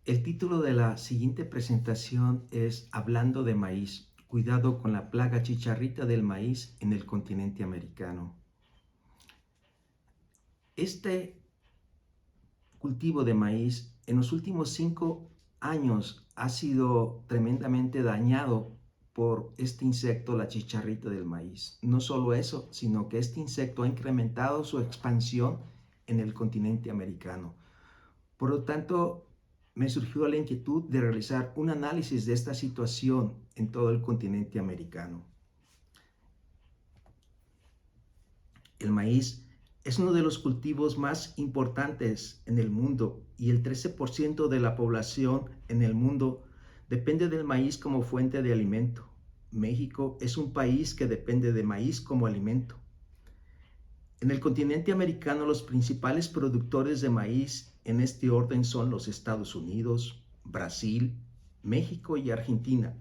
El título de la siguiente presentación es Hablando de maíz, cuidado con la plaga chicharrita del maíz en el continente americano. Este cultivo de maíz en los últimos 5 años ha sido tremendamente dañado por este insecto, la chicharrita del maíz. No solo eso, sino que este insecto ha incrementado su expansión en el continente americano. Por lo tanto, me surgió la inquietud de realizar un análisis de esta situación en todo el continente americano. El maíz es uno de los cultivos más importantes en el mundo y el 13% de la población en el mundo depende del maíz como fuente de alimento. México es un país que depende de maíz como alimento. En el continente americano, los principales productores de maíz en este orden son los Estados Unidos, Brasil, México y Argentina.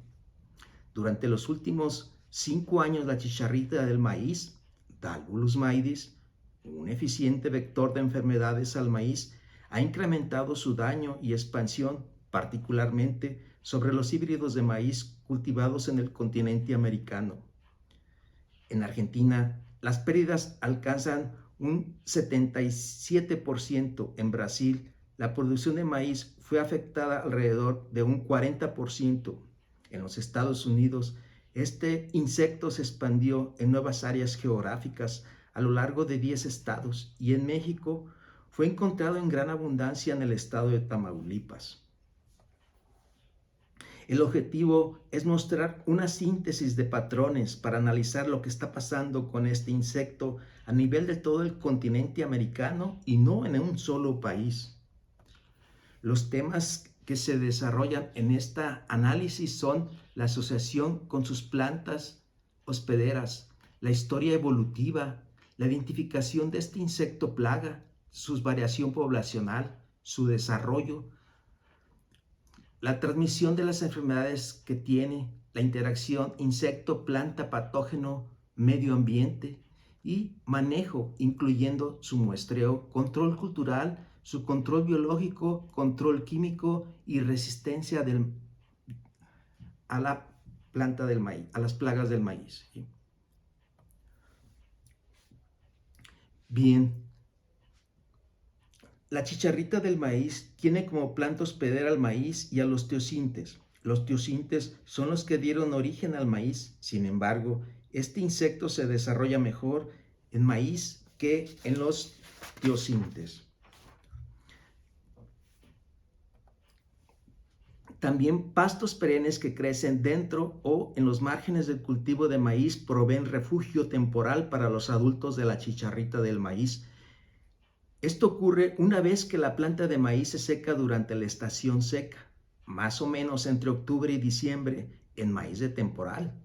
Durante los últimos 5 años, la chicharrita del maíz, Dalbulus maidis, un eficiente vector de enfermedades al maíz, ha incrementado su daño y expansión, particularmente sobre los híbridos de maíz cultivados en el continente americano. En Argentina, las pérdidas alcanzan un 77%. En Brasil, la producción de maíz fue afectada alrededor de un 40%. En los Estados Unidos, este insecto se expandió en nuevas áreas geográficas a lo largo de 10 estados y en México fue encontrado en gran abundancia en el estado de Tamaulipas. El objetivo es mostrar una síntesis de patrones para analizar lo que está pasando con este insecto a nivel de todo el continente americano y no en un solo país. Los temas que se desarrollan en este análisis son la asociación con sus plantas hospederas, la historia evolutiva, la identificación de este insecto plaga, su variación poblacional, su desarrollo, la transmisión de las enfermedades que tiene, la interacción insecto-planta patógeno medio ambiente y manejo, incluyendo su muestreo, control cultural, su control biológico, control químico y resistencia a la planta del maíz, a las plagas del maíz. Bien. La chicharrita del maíz tiene como planta hospedera al maíz y a los teosintes. Los teosintes son los que dieron origen al maíz. Sin embargo, este insecto se desarrolla mejor en maíz que en los teosintes. También pastos perennes que crecen dentro o en los márgenes del cultivo de maíz proveen refugio temporal para los adultos de la chicharrita del maíz. Esto ocurre una vez que la planta de maíz se seca durante la estación seca, más o menos entre octubre y diciembre en maíz de temporal.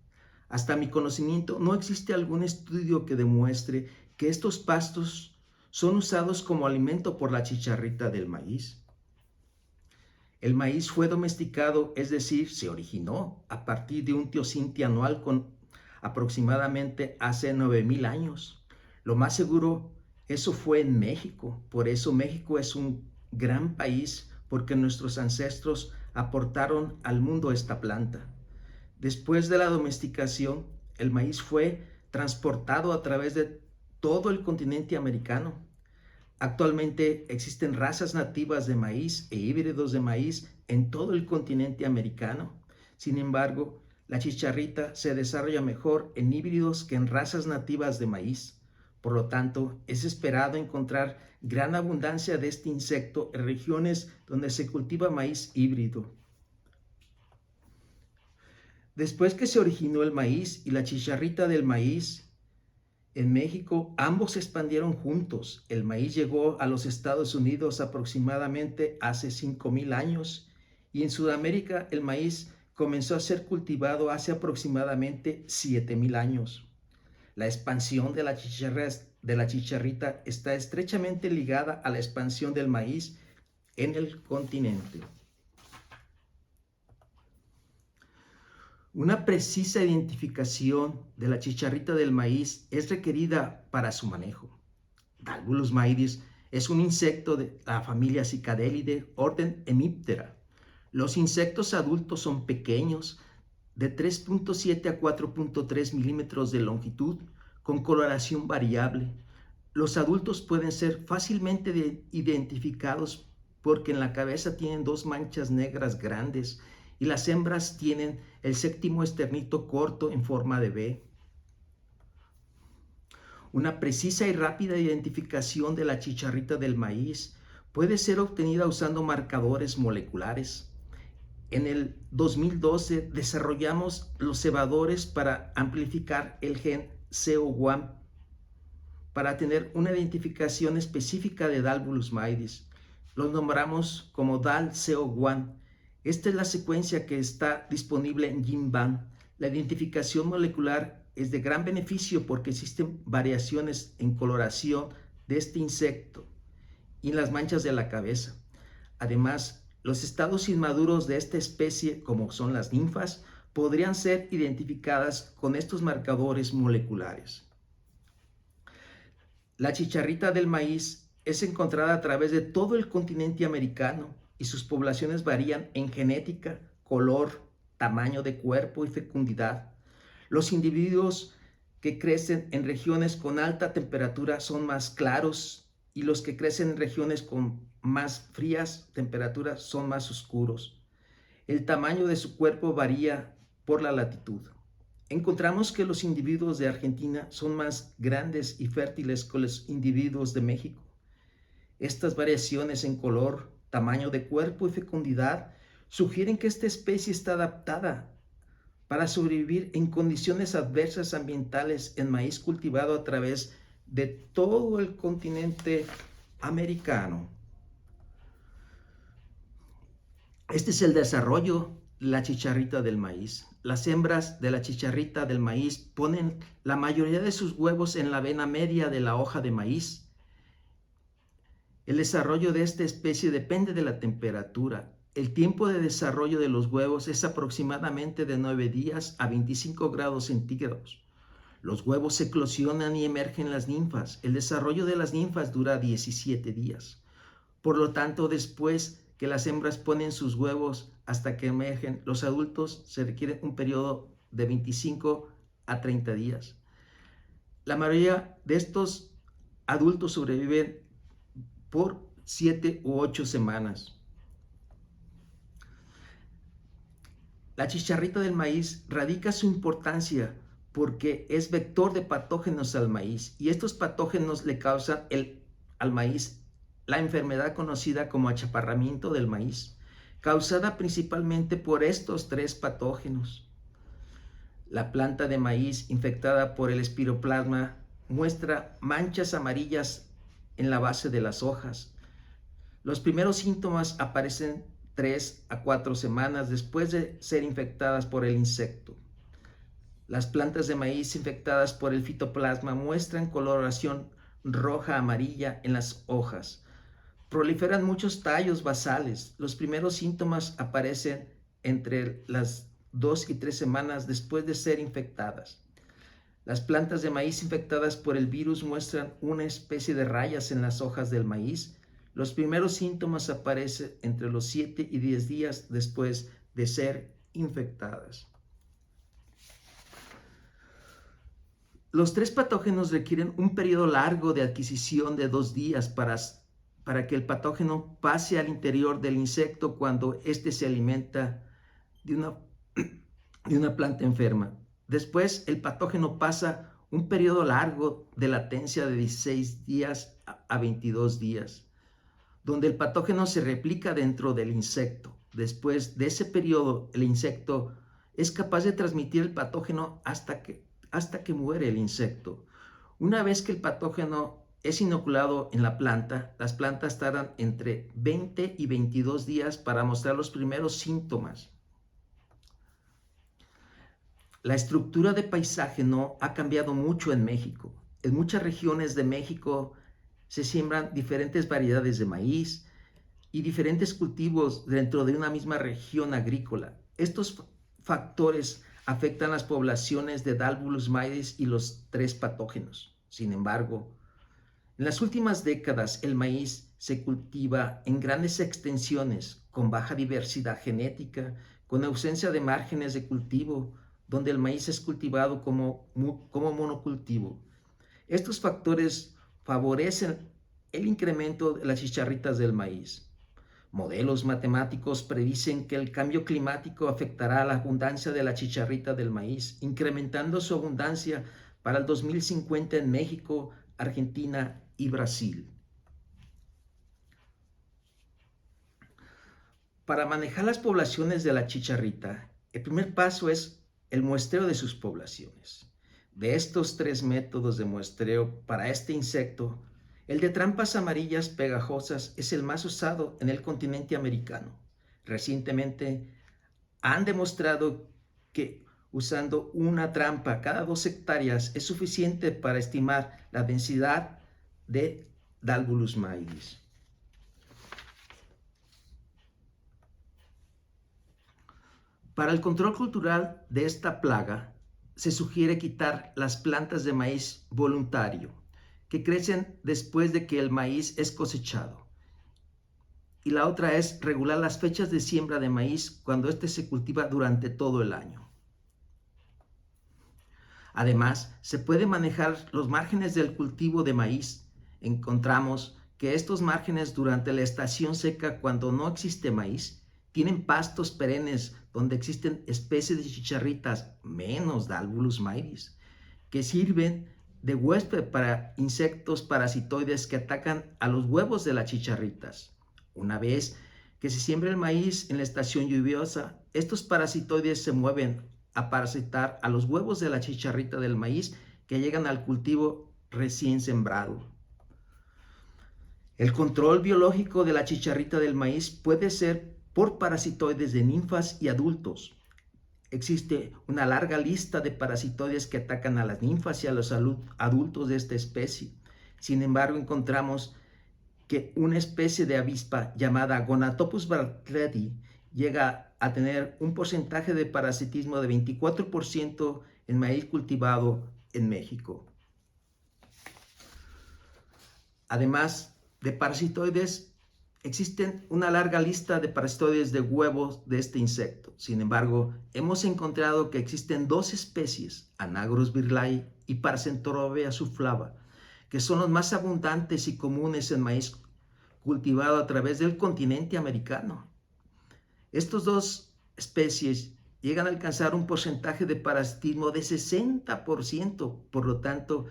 Hasta mi conocimiento, no existe algún estudio que demuestre que estos pastos son usados como alimento por la chicharrita del maíz. El maíz fue domesticado, es decir, se originó a partir de un teosinte anual con aproximadamente hace 9,000 años. Lo más seguro, eso fue en México. Por eso México es un gran país, porque nuestros ancestros aportaron al mundo esta planta. Después de la domesticación, el maíz fue transportado a través de todo el continente americano. Actualmente existen razas nativas de maíz e híbridos de maíz en todo el continente americano. Sin embargo, la chicharrita se desarrolla mejor en híbridos que en razas nativas de maíz. Por lo tanto, es esperado encontrar gran abundancia de este insecto en regiones donde se cultiva maíz híbrido. Después que se originó el maíz y la chicharrita del maíz, en México, ambos se expandieron juntos. El maíz llegó a los Estados Unidos aproximadamente hace 5,000 años y en Sudamérica el maíz comenzó a ser cultivado hace aproximadamente 7,000 años. La expansión de la chicharrita está estrechamente ligada a la expansión del maíz en el continente. Una precisa identificación de la chicharrita del maíz es requerida para su manejo. Dalbulus maidis es un insecto de la familia Cicadelidae, orden Hemiptera. Los insectos adultos son pequeños, de 3.7 a 4.3 milímetros de longitud, con coloración variable. Los adultos pueden ser fácilmente identificados porque en la cabeza tienen dos manchas negras grandes y las hembras tienen el séptimo esternito corto en forma de V. Una precisa y rápida identificación de la chicharrita del maíz puede ser obtenida usando marcadores moleculares. En el 2012 desarrollamos los cebadores para amplificar el gen CO1 para tener una identificación específica de Dalvulus maidis. Los nombramos como DAL-CO1. Esta es la secuencia que está disponible en GenBank. La identificación molecular es de gran beneficio porque existen variaciones en coloración de este insecto y en las manchas de la cabeza. Además, los estados inmaduros de esta especie, como son las ninfas, podrían ser identificadas con estos marcadores moleculares. La chicharrita del maíz es encontrada a través de todo el continente americano y sus poblaciones varían en genética, color, tamaño de cuerpo y fecundidad. Los individuos que crecen en regiones con alta temperatura son más claros y los que crecen en regiones con más frías temperaturas son más oscuros. El tamaño de su cuerpo varía por la latitud. Encontramos que los individuos de Argentina son más grandes y fértiles que los individuos de México. Estas variaciones en color, tamaño de cuerpo y fecundidad sugieren que esta especie está adaptada para sobrevivir en condiciones adversas ambientales en maíz cultivado a través de todo el continente americano. Este es el desarrollo de la chicharrita del maíz. Las hembras de la chicharrita del maíz ponen la mayoría de sus huevos en la vena media de la hoja de maíz. El desarrollo de esta especie depende de la temperatura. El tiempo de desarrollo de los huevos es aproximadamente de 9 días a 25 grados centígrados. Los huevos eclosionan y emergen las ninfas. El desarrollo de las ninfas dura 17 días. Por lo tanto, después que las hembras ponen sus huevos hasta que emergen, los adultos se requiere un periodo de 25 a 30 días. La mayoría de estos adultos sobreviven por 7 u 8 semanas. La chicharrita del maíz radica su importancia porque es vector de patógenos al maíz y estos patógenos le causan al maíz la enfermedad conocida como achaparramiento del maíz, causada principalmente por estos 3 patógenos. La planta de maíz infectada por el espiroplasma muestra manchas amarillas en la base de las hojas. Los primeros síntomas aparecen 3 a 4 semanas después de ser infectadas por el insecto. Las plantas de maíz infectadas por el fitoplasma muestran coloración roja-amarilla en las hojas. Proliferan muchos tallos basales. Los primeros síntomas aparecen entre las 2 y 3 semanas después de ser infectadas. Las plantas de maíz infectadas por el virus muestran una especie de rayas en las hojas del maíz. Los primeros síntomas aparecen entre los 7 y 10 días después de ser infectadas. Los 3 patógenos requieren un periodo largo de adquisición de 2 días para que el patógeno pase al interior del insecto cuando éste se alimenta de una planta enferma. Después, el patógeno pasa un periodo largo de latencia de 16 días a 22 días, donde el patógeno se replica dentro del insecto. Después de ese periodo, el insecto es capaz de transmitir el patógeno hasta que muere el insecto. Una vez que el patógeno es inoculado en la planta, las plantas tardan entre 20 y 22 días para mostrar los primeros síntomas. La estructura de paisaje no ha cambiado mucho en México. En muchas regiones de México se siembran diferentes variedades de maíz y diferentes cultivos dentro de una misma región agrícola. Estos factores afectan las poblaciones de Dalvulus maidis y los 3 patógenos. Sin embargo, en las últimas décadas el maíz se cultiva en grandes extensiones, con baja diversidad genética, con ausencia de márgenes de cultivo, donde el maíz es cultivado como monocultivo. Estos factores favorecen el incremento de las chicharritas del maíz. Modelos matemáticos predicen que el cambio climático afectará la abundancia de la chicharrita del maíz, incrementando su abundancia para el 2050 en México, Argentina y Brasil. Para manejar las poblaciones de la chicharrita, el primer paso es el muestreo de sus poblaciones. De estos 3 métodos de muestreo para este insecto, el de trampas amarillas pegajosas es el más usado en el continente americano. Recientemente han demostrado que usando una trampa cada 2 hectáreas es suficiente para estimar la densidad de Dalbulus maidis. Para el control cultural de esta plaga, se sugiere quitar las plantas de maíz voluntario, que crecen después de que el maíz es cosechado. Y la otra es regular las fechas de siembra de maíz cuando éste se cultiva durante todo el año. Además, se puede manejar los márgenes del cultivo de maíz. Encontramos que estos márgenes durante la estación seca, cuando no existe maíz, tienen pastos perennes donde existen especies de chicharritas, menos Dalbulus maidis, que sirven de huésped para insectos parasitoides que atacan a los huevos de las chicharritas. Una vez que se siembra el maíz en la estación lluviosa, estos parasitoides se mueven a parasitar a los huevos de la chicharrita del maíz que llegan al cultivo recién sembrado. El control biológico de la chicharrita del maíz puede ser por parasitoides de ninfas y adultos. Existe una larga lista de parasitoides que atacan a las ninfas y a los adultos de esta especie. Sin embargo, encontramos que una especie de avispa llamada Gonatopus bartleti llega a tener un porcentaje de parasitismo de 24% en maíz cultivado en México. Además de parasitoides, existen una larga lista de parasitoides de huevos de este insecto. Sin embargo, hemos encontrado que existen 2 especies, Anagrus birlai y Parcentorovea subflava, que son los más abundantes y comunes en maíz cultivado a través del continente americano. Estas 2 especies llegan a alcanzar un porcentaje de parasitismo de 60%, por lo tanto,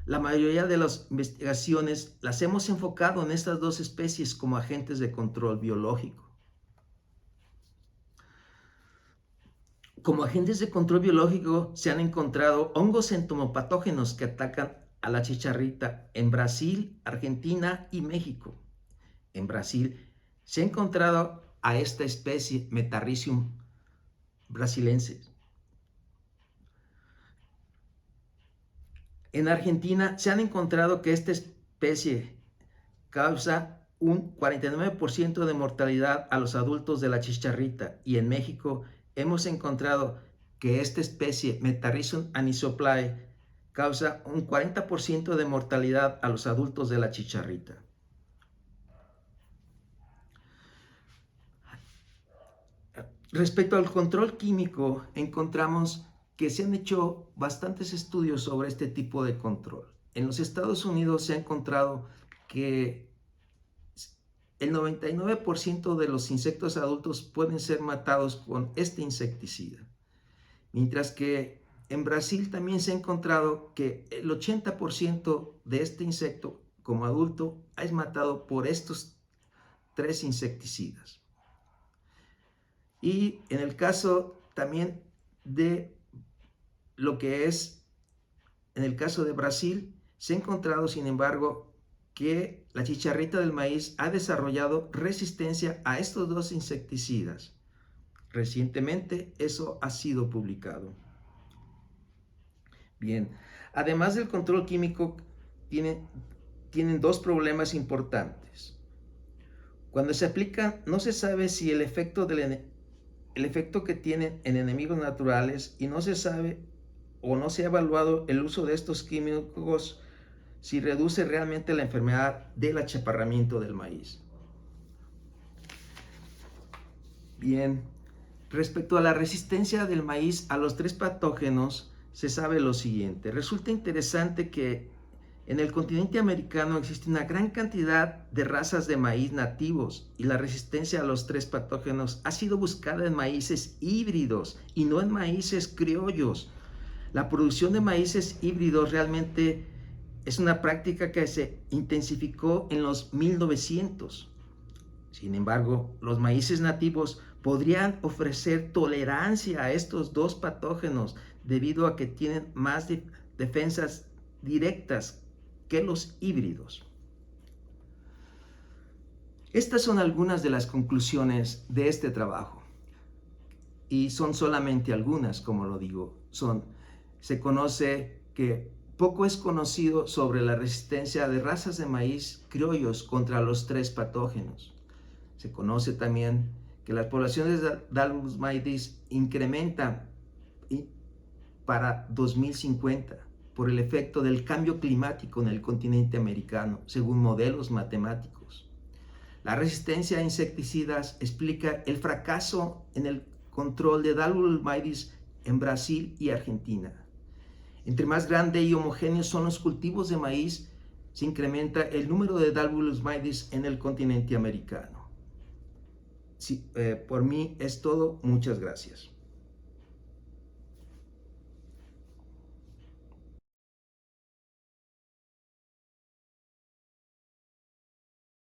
la mayoría de las investigaciones las hemos enfocado en estas 2 especies como agentes de control biológico. Como agentes de control biológico se han encontrado hongos entomopatógenos que atacan a la chicharrita en Brasil, Argentina y México. En Brasil se ha encontrado a esta especie Metarrhizium brasilensis. En Argentina se han encontrado que esta especie causa un 49% de mortalidad a los adultos de la chicharrita, y en México hemos encontrado que esta especie Metarrhizium anisoplae causa un 40% de mortalidad a los adultos de la chicharrita. Respecto al control químico, encontramos que se han hecho bastantes estudios sobre este tipo de control. En los Estados Unidos se ha encontrado que el 99% de los insectos adultos pueden ser matados con este insecticida. Mientras que en Brasil también se ha encontrado que el 80% de este insecto como adulto es matado por estos 3 insecticidas. Y en el caso también de lo que es, en el caso de Brasil, se ha encontrado, sin embargo, que la chicharrita del maíz ha desarrollado resistencia a estos 2 insecticidas. Recientemente eso ha sido publicado. Bien, además del control químico, tienen 2 problemas importantes. Cuando se aplican, no se sabe si el efecto que tienen en enemigos naturales, y no se sabe o no se ha evaluado el uso de estos químicos si reduce realmente la enfermedad del achaparramiento del maíz. Bien, respecto a la resistencia del maíz a los 3 patógenos, se sabe lo siguiente. Resulta interesante que en el continente americano existe una gran cantidad de razas de maíz nativos y la resistencia a los 3 patógenos ha sido buscada en maíces híbridos y no en maíces criollos. La producción de maíces híbridos realmente es una práctica que se intensificó en los 1900. Sin embargo, los maíces nativos podrían ofrecer tolerancia a estos 2 patógenos debido a que tienen más defensas directas que los híbridos. Estas son algunas de las conclusiones de este trabajo. Y son solamente algunas, como lo digo. Se conoce que poco es conocido sobre la resistencia de razas de maíz criollos contra los 3 patógenos. Se conoce también que las poblaciones de Dalbulus maidis incrementan para 2050 por el efecto del cambio climático en el continente americano, según modelos matemáticos. La resistencia a insecticidas explica el fracaso en el control de Dalbulus maidis en Brasil y Argentina. Entre más grande y homogéneos son los cultivos de maíz, se incrementa el número de Dalbulus maidis en el continente americano. Sí, por mí es todo. Muchas gracias.